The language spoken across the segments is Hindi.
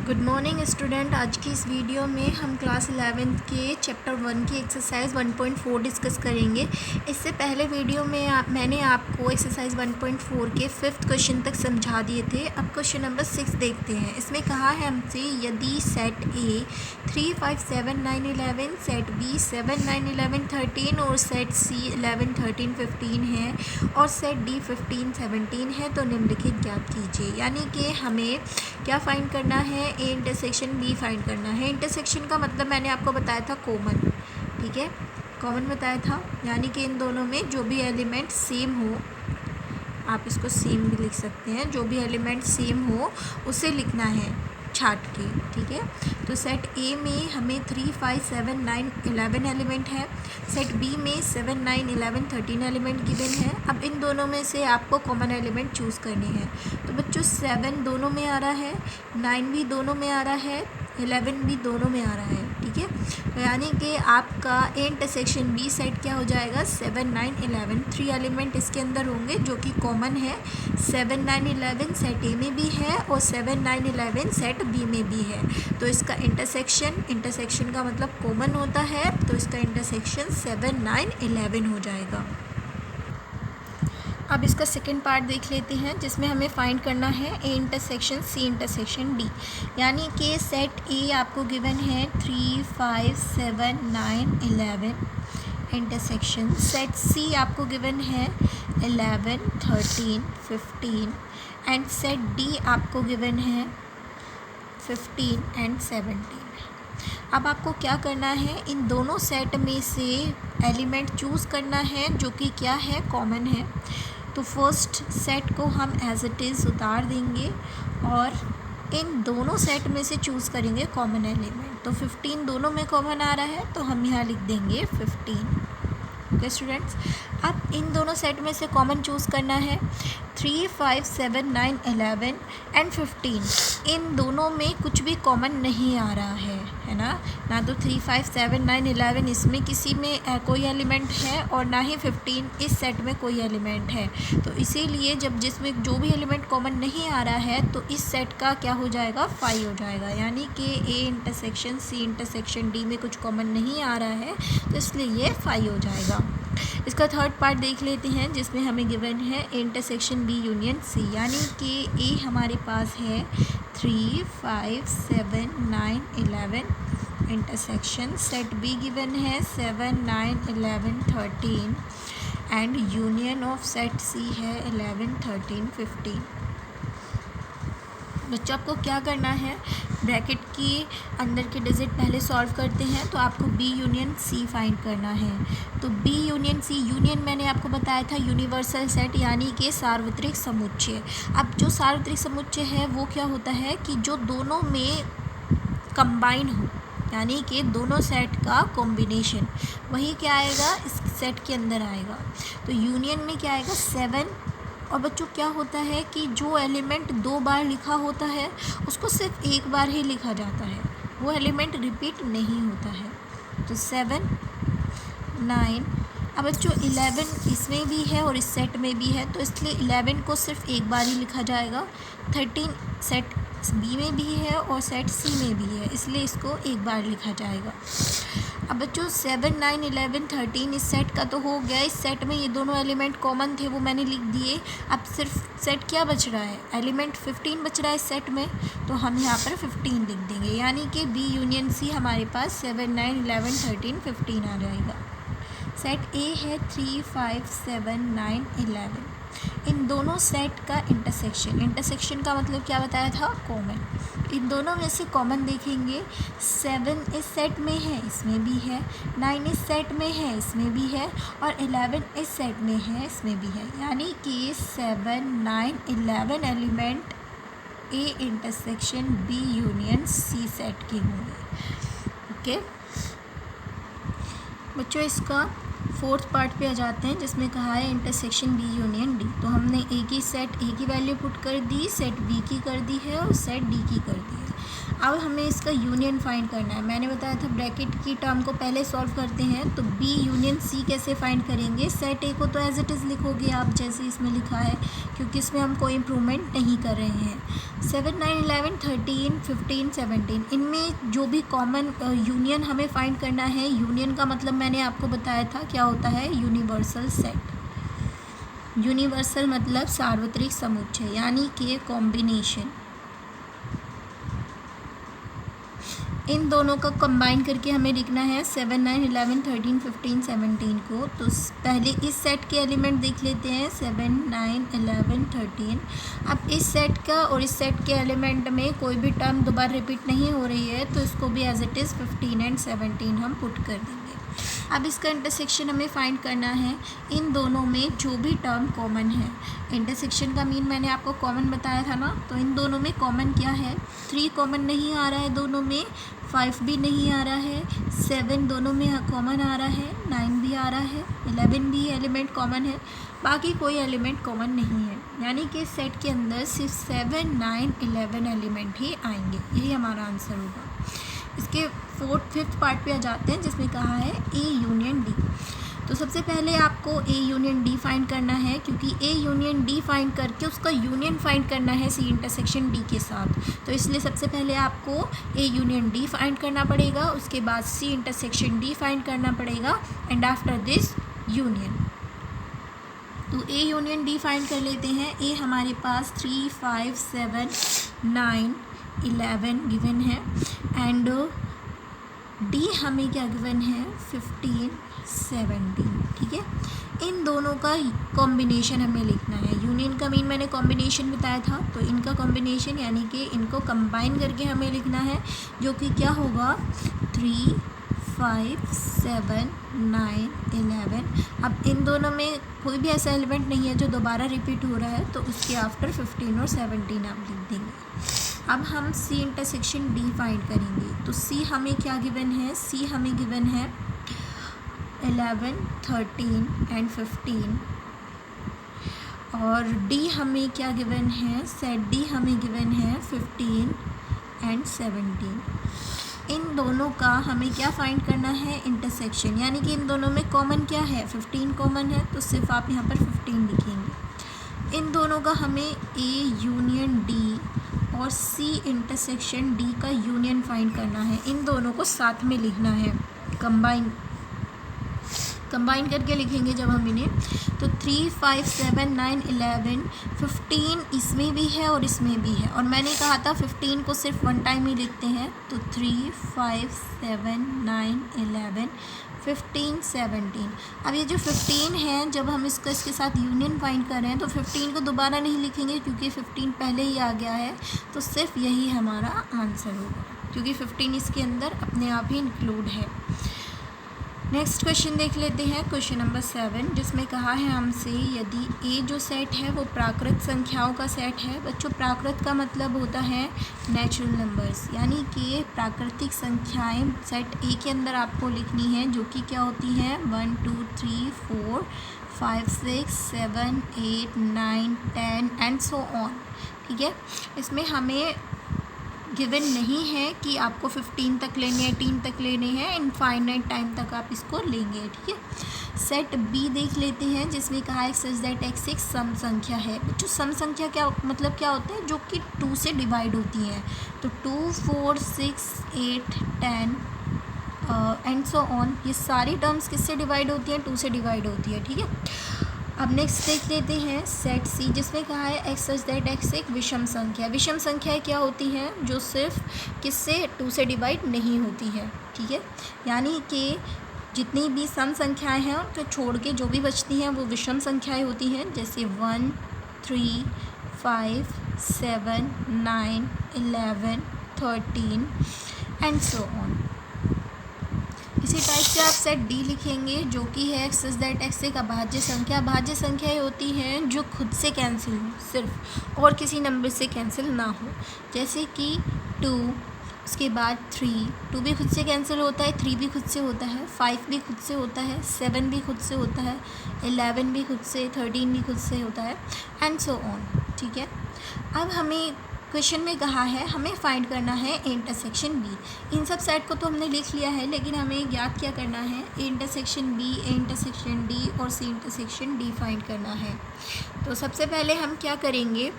Good morning student. आज की इस वीडियो में हम क्लास 11th के चैप्टर 1 की एक्सरसाइज 1.4 डिस्कस करेंगे। इससे पहले वीडियो में मैंने आपको एक्सरसाइज 1.4 के 5th क्वेश्चन तक समझा दिए थे। अब क्वेश्चन नंबर 6 देखते हैं। इसमें कहा है हमसे यदि सेट ए 3, 5, 7, 9, 11, सेट बी 7, 9, 11, 13 और सेट सी 11, 13, 15 है और सेट डी 15, 17 है तो निम्नलिखित ज्ञात कीजिए। यानी कि हमें क्या फाइंड करना है, ए इंटरसेक्शन बी फाइंड करना है। इंटरसेक्शन का मतलब मैंने आपको बताया था कॉमन, ठीक है, कॉमन बताया था। यानी कि इन दोनों में जो भी एलिमेंट सेम हो, आप इसको सेम भी लिख सकते हैं, जो भी एलिमेंट सेम हो उसे लिखना है छाट के, ठीक है। तो सेट ए में हमें 3, 5, 7, 9, 11 एलिमेंट है। सेट बी में 7, 9, 11, 13 एलिमेंट गिवन है। अब इन दोनों में से आपको कॉमन एलिमेंट चूज़ करने हैं। तो बच्चों 7 दोनों में आ रहा है, 9 भी दोनों में आ रहा है, 11 भी दोनों में आ रहा है, ठीक है। तो यानी कि आपका ए इंटरसेक्शन बी सेट क्या हो जाएगा, 7, 9, 11। 3 एलिमेंट इसके अंदर होंगे जो कि कॉमन है। 7, 9, 11 सेट ए में भी है और 7, 9, 11 सेट बी में भी है। तो इसका इंटरसेक्शन का मतलब कॉमन होता है, तो इसका इंटरसेक्शन 7, 9, 11 हो जाएगा। अब इसका सेकेंड पार्ट देख लेते हैं, जिसमें हमें फाइंड करना है A intersection C intersection D. यानी कि सेट ए आपको गिवन है 3, 5, 7, 9, 11 इंटरसेक्शन। सेट सी आपको गिवन है 11, 13, 15 एंड सेट डी आपको गिवन है 15 एंड 17। अब आपको क्या करना है, इन दोनों सेट में से एलिमेंट चूज़ करना है जो कि क्या है, कॉमन है। तो फर्स्ट सेट को हम एज इट इज़ उतार देंगे और इन दोनों सेट में से चूज़ करेंगे कॉमन एलिमेंट। तो 15 दोनों में कॉमन आ रहा है तो हम यहाँ लिख देंगे 15। ओके स्टूडेंट्स, अब इन दोनों सेट में से कॉमन चूज़ करना है। 3, 5, 7, 9, 11 एंड 15 इन दोनों में कुछ भी कॉमन नहीं आ रहा है ना। ना तो 3, 5, 7, 9, 11 इसमें किसी में कोई एलिमेंट है और ना ही 15 इस सेट में कोई एलिमेंट है। तो इसीलिए जब जिसमें जो भी एलिमेंट कॉमन नहीं आ रहा है तो इस सेट का क्या हो जाएगा, 5 हो जाएगा। यानी कि A intersection C intersection D में कुछ कॉमन नहीं आ रहा है तो इसलिए ये 5 हो जाएगा। इसका थर्ड पार्ट देख लेते हैं, जिसमें हमें गिवन है इंटरसेक्शन बी यूनियन सी। यानी कि ए हमारे पास है 3, 5, 7, 9, 11 इंटरसेक्शन। सेट बी गिवन है 7, 9, 11, 13 एंड यूनियन ऑफ सेट सी है 11, 13, 15। बच्चों आपको क्या करना है, ब्रैकेट के अंदर के डिजिट पहले सॉल्व करते हैं। तो आपको बी यूनियन सी फाइंड करना है। तो बी यूनियन सी, यूनियन मैंने आपको बताया था यूनिवर्सल सेट यानी कि सार्वत्रिक समुच्चय। अब जो सार्वत्रिक समुच्चय है वो क्या होता है कि जो दोनों में कंबाइन हो, यानी कि दोनों सेट का कॉम्बिनेशन, वही क्या आएगा, इस सेट के अंदर आएगा। तो यूनियन में क्या आएगा, 7। और बच्चों क्या होता है कि जो एलिमेंट 2 बार लिखा होता है उसको सिर्फ एक बार ही लिखा जाता है, वो एलिमेंट रिपीट नहीं होता है। तो 7, 9। अब बच्चों 11 इसमें भी है और इस सेट में भी है तो इसलिए 11 को सिर्फ एक बार ही लिखा जाएगा। 13 सेट बी में भी है और सेट सी में भी है, इसलिए इसको एक बार लिखा जाएगा। अब बच्चों 7, 9, 11, 13 इस सेट का तो हो गया। इस सेट में ये दोनों एलिमेंट कॉमन थे वो मैंने लिख दिए। अब सिर्फ सेट क्या बच रहा है, एलिमेंट 15 बच रहा है इस सेट में, तो हम यहाँ पर 15 लिख देंगे। यानी कि बी यूनियन सी हमारे पास 7, 9, 11, 13, 15 आ जाएगा। सेट ए है 3, 5, 7, 9, 11 इन दोनों सेट का इंटरसेक्शन का मतलब क्या बताया था, कॉमन। इन दोनों में से कॉमन देखेंगे, 7 इस सेट में है, इसमें भी है, 9 इस सेट में है, इसमें भी है, और 11 इस सेट में है, इसमें भी है। यानी कि 7, 9, 11 element A intersection B union C set के होंगे। ओके बच्चों, इसका फोर्थ पार्ट पे आ जाते हैं, जिसमें कहा है इंटरसेक्शन बी यूनियन डी। तो हमने ए की सेट ए की वैल्यू पुट कर दी, सेट बी की कर दी है और सेट डी की कर दी है। अब हमें इसका यूनियन फाइंड करना है। मैंने बताया था ब्रैकेट की टर्म को पहले सॉल्व करते हैं, तो बी यूनियन सी कैसे फाइंड करेंगे। सेट ए को तो एज इट इज़ लिखोगे आप जैसे इसमें लिखा है, क्योंकि इसमें हम कोई इम्प्रूवमेंट नहीं कर रहे हैं। 7, 9, 11, 13, 15, 17 इनमें जो भी कॉमन यूनियन हमें फाइंड करना है। यूनियन का मतलब मैंने आपको बताया था क्या होता है, यूनिवर्सल सेट। यूनिवर्सल मतलब सार्वत्रिक समुच्चय, यानी कि कॉम्बिनेशन। इन दोनों का कंबाइन करके हमें लिखना है 7, 9, 11, 13, 15, 17 को। तो पहले इस सेट के एलिमेंट देख लेते हैं 7, 9, 11, 13। अब इस सेट का और इस सेट के एलिमेंट में कोई भी टर्म दोबारा रिपीट नहीं हो रही है, तो इसको भी एज इट इज़ 15 एंड 17 हम पुट कर देंगे। अब इसका इंटरसेक्शन हमें फाइंड करना है इन दोनों में जो भी टर्म कॉमन है। इंटरसेक्शन का मीन मैंने आपको कॉमन बताया था ना, तो इन दोनों में कॉमन क्या है। 3 कॉमन नहीं आ रहा है दोनों में, 5 भी नहीं आ रहा है, 7 दोनों में कॉमन आ रहा है, 9 भी आ रहा है, 11 भी एलिमेंट कॉमन है, बाकी कोई एलिमेंट कॉमन नहीं है। यानी कि सेट के अंदर सिर्फ 7, 9, 11 एलिमेंट ही आएंगे। यही हमारा आंसर होगा। इसके 4th, 5th पार्ट पे आ जाते हैं, जिसमें कहा है ए यूनियन डी। तो सबसे पहले आपको ए यूनियन डी फाइंड करना है, क्योंकि ए यूनियन डी फाइंड करके उसका यूनियन फाइंड करना है सी इंटरसेक्शन डी के साथ। तो इसलिए सबसे पहले आपको ए यूनियन डी फाइंड करना पड़ेगा, उसके बाद सी इंटरसेक्शन डी फाइंड करना पड़ेगा, एंड आफ्टर दिस यूनियन। तो ए यूनियन डी फाइंड कर लेते हैं। ए हमारे पास 3, 5, 7, 9, 11 गिवन है, एंड डी हमें क्या गिवन है 15, 17। ठीक है, इन दोनों का कॉम्बिनेशन हमें लिखना है। यूनियन का मीन मैंने कॉम्बिनेशन बताया था, तो इनका कॉम्बिनेशन यानी कि इनको कंबाइन करके हमें लिखना है, जो कि क्या होगा 3, 5, 7, 9, 11। अब इन दोनों में कोई भी ऐसा एलिमेंट नहीं है जो दोबारा रिपीट हो रहा है, तो उसके आफ्टर 15 और 17 आप लिख देंगे। अब हम सी इंटरसेक्शन डी फाइंड करेंगे। तो सी हमें क्या गिवन है, सी हमें गिवन है 11, 13 एंड 15, और डी हमें क्या गिवन है, सेट डी हमें गिवन है 15 एंड 17। इन दोनों का हमें क्या फाइंड करना है, इंटरसेक्शन, यानी कि इन दोनों में कॉमन क्या है, 15 कॉमन है, तो सिर्फ आप यहाँ पर 15 लिखेंगे। इन दोनों का हमें ए यूनियन डी और सी इंटरसेक्शन डी का यूनियन फाइंड करना है। इन दोनों को साथ में लिखना है, कंबाइन करके लिखेंगे जब हम इन्हें। तो 3, 5, 7, 9, 11, 15 इसमें भी है और इसमें भी है, और मैंने कहा था 15 को सिर्फ 1 टाइम ही लिखते हैं। तो 3, 5, 7, 9, 11, 15, 17। अब ये जो 15 है, जब हम इसके साथ यूनियन फाइंड कर रहे हैं, तो 15 को दोबारा नहीं लिखेंगे, क्योंकि 15 पहले ही आ गया है, तो सिर्फ यही हमारा आंसर होगा, क्योंकि 15 इसके अंदर अपने आप ही इंक्लूड है। नेक्स्ट क्वेश्चन देख लेते हैं, क्वेश्चन नंबर 7, जिसमें कहा है हमसे यदि ए जो सेट है वो प्राकृत संख्याओं का सेट है। बच्चों, प्राकृत का मतलब होता है नेचुरल नंबर्स, यानी कि प्राकृतिक संख्याएं सेट ए के अंदर आपको लिखनी है, जो कि क्या होती हैं 1, 2, 3, 4, 5, 6, 7, 8, 9, 10 एंड सो ऑन। ठीक है, इसमें हमें गिवन नहीं है कि आपको 15 तक लेने हैं, 3 तक लेने हैं, इनफाइनाइट टाइम तक आप इसको लेंगे। ठीक है, सेट बी देख लेते हैं, जिसमें कहा है सच दैट एक्स एक सम संख्या है। जो सम संख्या क्या मतलब क्या होता है, जो कि 2 से डिवाइड होती हैं। तो 2, 4, 6, 8, 10 एंड सो ऑन, ये सारी टर्म्स किससे डिवाइड होती हैं, 2 से डिवाइड होती है। ठीक है, अब नेक्स्ट देख लेते हैं सेट सी, जिसमें कहा है एक्स सच दैट एक्स एक विषम संख्या। विषम संख्याएं क्या होती हैं, जो सिर्फ किससे 2 से डिवाइड नहीं होती है। ठीक है, यानी कि जितनी भी सम संख्याएं हैं तो छोड़ के जो भी बचती हैं वो विषम संख्याएं होती हैं, जैसे 1, 3, 5, 7, 9, 11, 13 एंड सो ऑन। इसी टाइप से आप सेट डी लिखेंगे, जो कि है एक्स सच दैट एक्स एक अभाज्य संख्या। अभाज्य संख्याएं होती हैं जो खुद से कैंसिल हो, सिर्फ और किसी नंबर से कैंसिल ना हो, जैसे कि 2, उसके बाद 3, 2 भी खुद से कैंसिल होता है, 3 भी खुद से होता है, 5 भी खुद से होता है, 7 भी खुद से होता है, 11 भी खुद से, 13 भी खुद से होता है एंड सो ऑन। ठीक है, अब हमें क्वेश्चन में कहा है हमें फाइंड करना है ए इंटरसेक्शन बी। इन सब सेट को तो हमने लिख लिया है, लेकिन हमें ज्ञात क्या करना है, A intersection B, A intersection D और सी इंटरसेक्शन डी फाइंड करना है। तो सबसे पहले हम क्या करेंगे,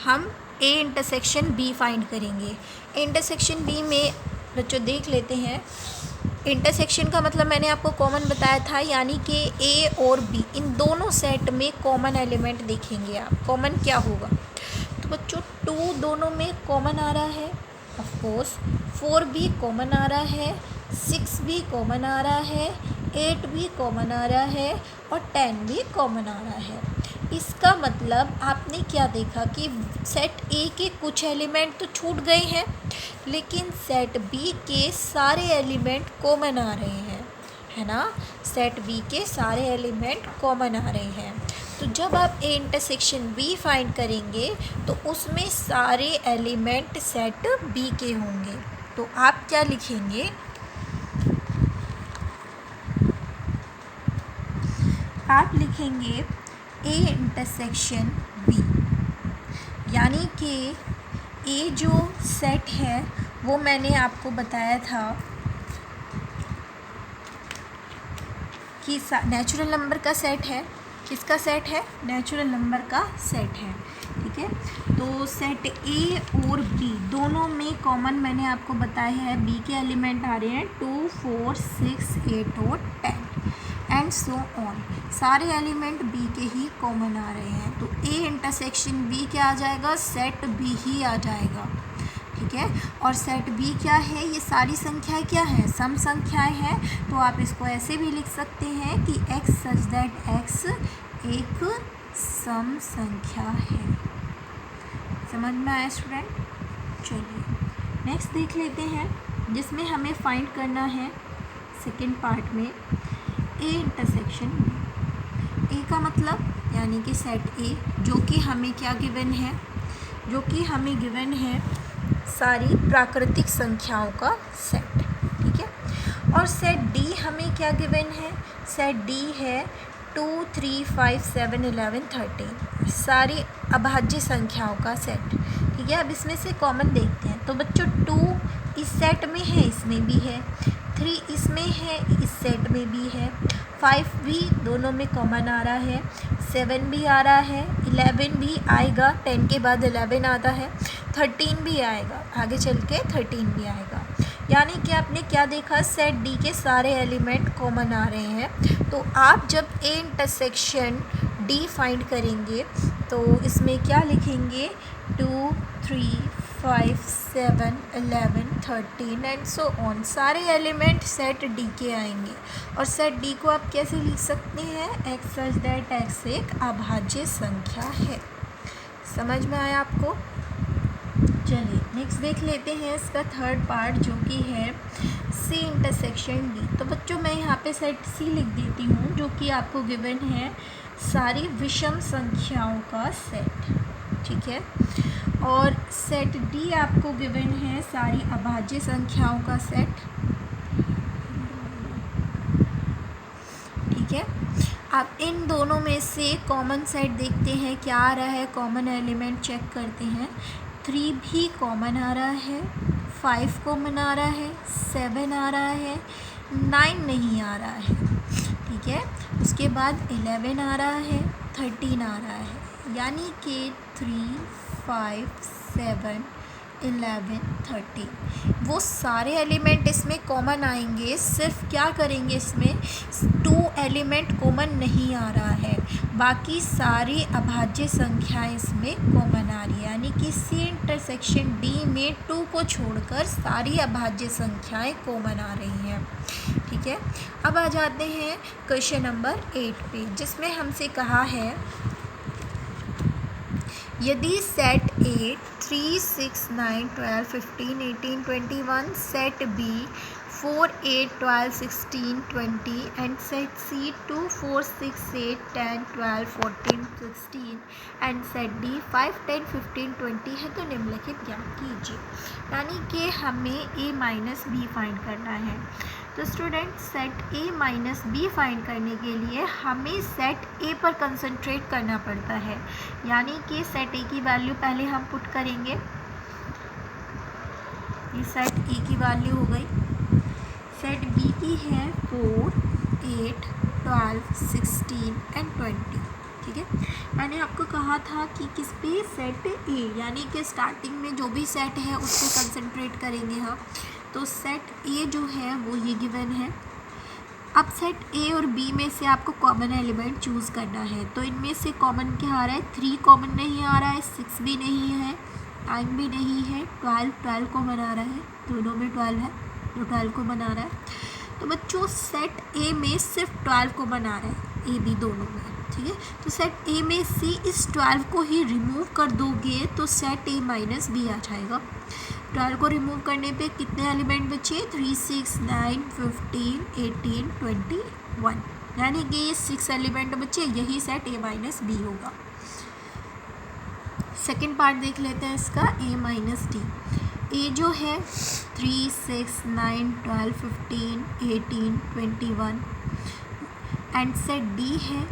हम ए इंटरसेक्शन बी फाइंड करेंगे। ए इंटरसेक्शन बी में बच्चों देख लेते हैं, इंटरसेक्शन का मतलब मैंने आपको कॉमन बताया था, यानी कि ए और बी इन दोनों सेट में कॉमन एलिमेंट देखेंगे आप। कॉमन क्या होगा, तो बच्चों 2 दोनों में कॉमन आ रहा है, ऑफ कोर्स 4 भी कॉमन आ रहा है, 6 भी कॉमन आ रहा है, 8 भी कॉमन आ रहा है और 10 भी कॉमन आ रहा है। इसका मतलब आपने क्या देखा कि सेट ए के कुछ एलिमेंट तो छूट गए हैं, लेकिन सेट बी के सारे एलिमेंट कॉमन आ रहे हैं, है ना। सेट बी के सारे एलिमेंट कॉमन आ रहे हैं। तो जब आप ए इंटरसेक्शन बी फाइंड करेंगे तो उसमें सारे एलिमेंट सेट बी के होंगे। तो आप क्या लिखेंगे, आप लिखेंगे ए इंटरसेक्शन बी, यानी कि ए जो सेट है वो मैंने आपको बताया था कि नेचुरल नंबर का सेट है। किसका सेट है, नेचुरल नंबर का सेट है, ठीक है। तो सेट ए और बी दोनों में कॉमन मैंने आपको बताया है, बी के एलिमेंट आ रहे हैं 2, 4, 6, 8 और 10 एंड सो ऑन। सारे एलिमेंट बी के ही कॉमन आ रहे हैं। तो ए इंटरसेक्शन बी क्या आ जाएगा, सेट बी ही आ जाएगा, ठीक है। और सेट बी क्या है, ये सारी संख्याएं क्या हैं, सम संख्याएं हैं। तो आप इसको ऐसे भी लिख सकते हैं कि x सच दैट x एक सम संख्या है। समझ में आया स्टूडेंट। चलिए नेक्स्ट देख लेते हैं, जिसमें हमें फाइंड करना है सेकेंड पार्ट में ए इंटरसेक्शन बी। ए का मतलब यानी कि सेट ए जो कि हमें क्या गिवन है, जो कि हमें गिवन है सारी प्राकृतिक संख्याओं का सेट, ठीक है। और सेट डी हमें क्या गिवन है, सेट डी है 2, 3, 5, 7, 11, 13 सारी अभाज्य संख्याओं का सेट, ठीक है। अब इसमें से कॉमन देखते हैं। तो बच्चों 2 इस सेट में है, इसमें भी है, 3 इसमें है, इस सेट में भी है, 5 भी दोनों में कॉमन आ रहा है, 7 भी आ रहा है, 11 भी आएगा, 10 के बाद 11 आता है, 13 भी आएगा, आगे चल के 13 भी आएगा। यानी कि आपने क्या देखा, सेट डी के सारे एलिमेंट कॉमन आ रहे हैं। तो आप जब ए इंटरसेक्शन डी फाइंड करेंगे तो इसमें क्या लिखेंगे, 2, 3, 5, 7, 11, 13 एंड सो ऑन। सारे एलिमेंट सेट डी के आएंगे। और सेट डी को आप कैसे लिख सकते हैं, एक्स सच दैट एक्स एक अभाज्य संख्या है। समझ में आया आपको। चलिए नेक्स्ट देख लेते हैं इसका थर्ड पार्ट, जो कि है सी इंटरसेक्शन डी। तो बच्चों मैं यहाँ पे सेट सी लिख देती हूँ, जो कि आपको गिवन है सारी विषम संख्याओं का सेट, ठीक है। और सेट डी आपको गिवन है सारी अभाज्य संख्याओं का सेट, ठीक है। अब इन दोनों में से कॉमन सेट देखते हैं क्या आ रहा है, कॉमन एलिमेंट चेक करते हैं। 3 भी कॉमन आ रहा है, 5 कॉमन आ रहा है, 7 आ रहा है, 9 नहीं आ रहा है, ठीक है। उसके बाद 11 आ रहा है, 13 आ रहा है, यानी कि 3, 5, 7, 11, 13 वो सारे एलिमेंट इसमें कॉमन आएंगे। सिर्फ क्या करेंगे, इसमें 2 एलिमेंट कॉमन नहीं आ रहा है, बाकी सारी अभाज्य संख्याएं इसमें कॉमन आ रही है। यानी कि सी इंटरसेक्शन डी में 2 को छोड़कर सारी अभाज्य संख्याएं कॉमन आ रही हैं, ठीक है। अब आ जाते हैं क्वेश्चन नंबर 8 पे, जिसमें हमसे कहा है यदि set A 3, 6, 9, 12, 15, 18, 21, set B 4, 8, 12, 16, 20 and set C 2, 4, 6, 8, 10, 12, 14, 16 and set D 5, 10, 15, 20 है, तो निम्नलिखित ज्ञात कीजिए। यानी कि हमें ए माइनस बी फाइंड करना है। तो student set A minus B find करने के लिए हमें सेट ए पर कंसंट्रेट करना पड़ता है। यानी कि सेट ए की वैल्यू पहले हम पुट करेंगे, ये सेट ए की वैल्यू हो गई। सेट बी की है 4, 8, 12, 16 एंड 20। ठीक है, मैंने आपको कहा था कि किस पे, सेट ए, यानी कि स्टार्टिंग में जो भी सेट है उस पर कंसंट्रेट करेंगे हम। तो सेट ए जो है वो ये गिवन है। अब सेट ए और बी में से आपको कॉमन एलिमेंट चूज़ करना है। तो इनमें से कॉमन क्या आ रहा है, 3 कॉमन नहीं आ रहा है, 6 भी नहीं है, 9 भी नहीं है, 12 कॉमन आ रहा है, दोनों में 12 है, तो 12 कॉमन आ रहा है। तो बच्चों सेट ए में सिर्फ 12 कॉमन आ रहा है, ए बी दोनों में। ठीक है, तो सेट ए में से इस 12 को ही रिमूव कर दोगे तो सेट ए माइनस बी आ जाएगा। 12 को रिमूव करने पे कितने एलिमेंट बचे, 3, 6, 9, 15, 18, 21, यानी कि ये 6 एलिमेंट बचे, यही सेट ए माइनस बी होगा। सेकेंड पार्ट देख लेते हैं इसका, ए माइनस डी। ए जो है 3, 6, 9, 12, 15, 18, 21 एंड सेट डी है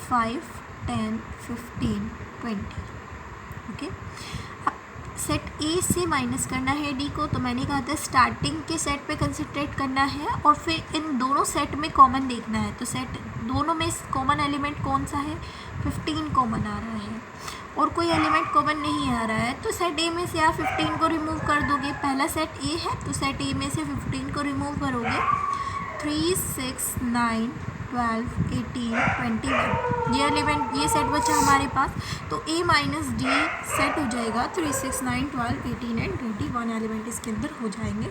5, 10, 15, 20। ओके, अब सेट ए से माइनस करना है डी को, तो मैंने कहा था स्टार्टिंग के सेट पे कंसंट्रेट करना है और फिर इन दोनों सेट में कॉमन देखना है। तो सेट दोनों में कॉमन एलिमेंट कौन सा है, 15 कॉमन आ रहा है और कोई एलिमेंट कॉमन नहीं आ रहा है। तो सेट ए में से आप 15 को रिमूव कर दोगे। पहला सेट ए है तो सेट ए में से 15 को रिमूव करोगे, 3, 6, 9, 12, 18, 21, ये एलिमेंट, ये सेट बचा हमारे पास। तो ए माइनस डी सेट हो जाएगा, 3, 6, 9, 12, 18 एंड 21 एलिमेंट इसके अंदर हो जाएंगे।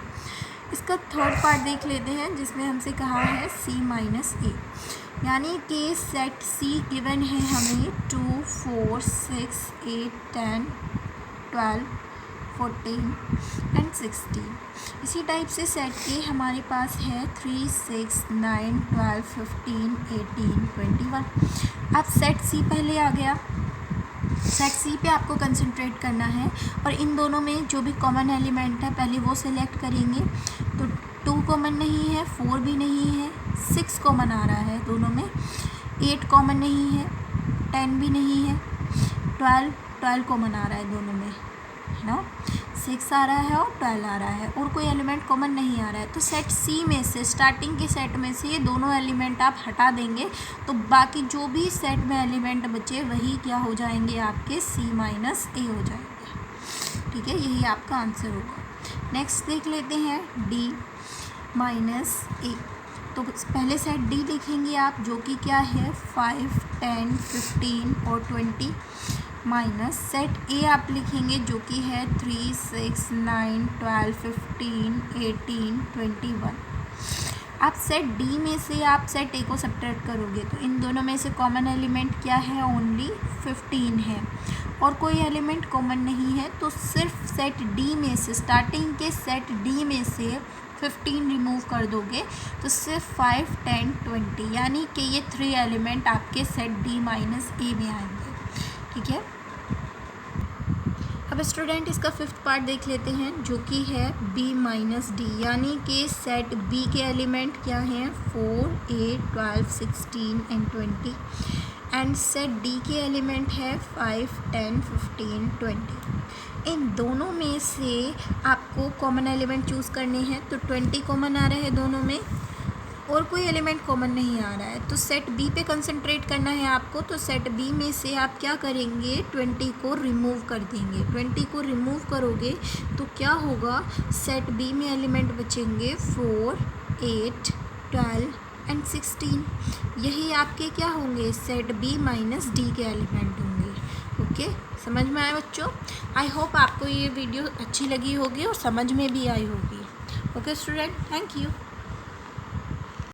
इसका थर्ड पार्ट देख लेते हैं जिसमें हमसे कहा है सी माइनस ए, यानी कि सेट सी गिवन है हमें 2, 4, 6, 8, 10, 12, 14 एंड 16। इसी टाइप से सेट ए हमारे पास है 3, 6, 9, 12, 15, 18, 21। अब सेट सी पहले आ गया, सेट सी पे आपको कंसंट्रेट करना है और इन दोनों में जो भी कॉमन एलिमेंट है पहले वो सिलेक्ट करेंगे। तो 2 कॉमन नहीं है, 4 भी नहीं है, 6 कॉमन आ रहा है दोनों में, 8 कॉमन नहीं है, 10 भी नहीं है, 12 कॉमन आ रहा है दोनों में, है ना, 6 आ रहा है और 12 आ रहा है और कोई एलिमेंट कॉमन नहीं आ रहा है। तो सेट सी में से, स्टार्टिंग के सेट में से ये दोनों एलिमेंट आप हटा देंगे तो बाकी जो भी सेट में एलिमेंट बचे वही क्या हो जाएंगे, आपके सी माइनस ए हो जाएंगे। ठीक है, यही आपका आंसर होगा। नेक्स्ट देख लेते हैं डी माइनस ए। तो पहले सेट डी देखेंगे आप, जो कि क्या है 5, 10, 15 और 20, माइनस सेट ए आप लिखेंगे जो कि है 3, 6, 9, 12, 15, 18, 21। अब सेट डी में से आप सेट ए को सब्ट्रैक्ट करोगे तो इन दोनों में से कॉमन एलिमेंट क्या है, ओनली 15 है और कोई एलिमेंट कॉमन नहीं है। तो सिर्फ सेट डी में से, स्टार्टिंग के सेट डी में से 15 रिमूव कर दोगे तो सिर्फ 5, 10, 20, यानी कि ये 3 एलिमेंट आपके सेट डी माइनस ए में आएंगे। ठीक है, अब स्टूडेंट इसका फिफ्थ पार्ट देख लेते हैं जो कि है बी माइनस डी, यानी कि सेट बी के एलिमेंट क्या हैं, 4, 8, 12, 16 एंड 20 एंड सेट डी के एलिमेंट है 5, 10, 15, 20। इन दोनों में से आपको कॉमन एलिमेंट चूज़ करने हैं। तो 20 कॉमन आ रहा है दोनों में और कोई एलिमेंट कॉमन नहीं आ रहा है। तो सेट बी पे कंसंट्रेट करना है आपको। तो सेट बी में से आप क्या करेंगे, 20 को रिमूव कर देंगे। 20 को रिमूव करोगे तो क्या होगा, सेट बी में एलिमेंट बचेंगे 4, 8, 12 एंड 16। यही आपके क्या होंगे, सेट बी माइनस डी के एलिमेंट होंगे। ओके, समझ में आया बच्चों? आई होप आपको ये वीडियो अच्छी लगी होगी और समझ में भी आई होगी। Okay student, thank you.